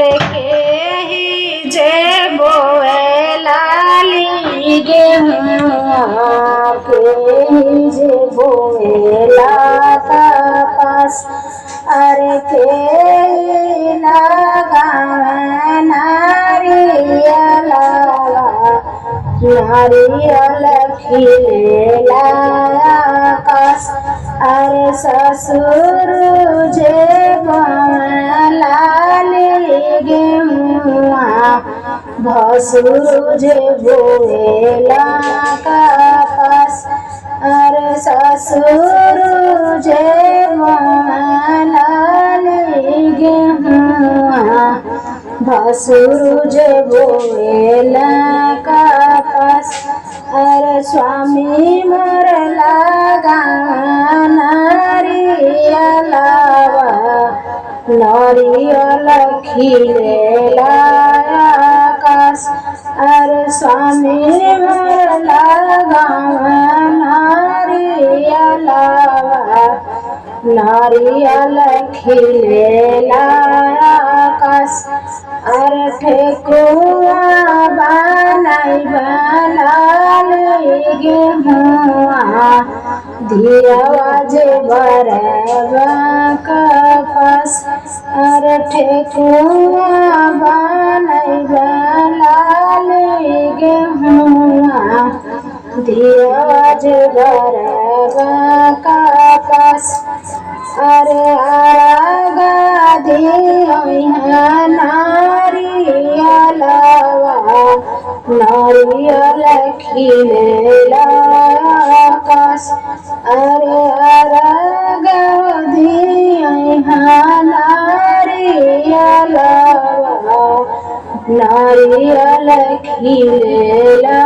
अरे के ही जे बोए लाली गेहुआ के ही जे बोए लाता पास अरे के ही लगावे नारियला नारियल खिलेला आकाश अरे ससुर जे लाली गेहुआ भसुर जे बोएला कपास अरे ससुर जे लाली गेहुआ भसुर जे बोएला कपास अरे स्वामी मोर लगा नारियलावा नारियल खिलेला आकाश अरे स्वामी मोर लगा नारियलावा नारियल खिलेला आकाश अरे ठेकुआ बनाई बनाली गेहुआ दियावा जे बरबा कपास अरे ठेकुआ बनाई बनाली गेहुआ दियावा जे बरबा कपास अरे आगा दिया नारियलवा नारियल खिलेला आकाश अरे आगा दिया नारियलवा नारियल खिलेला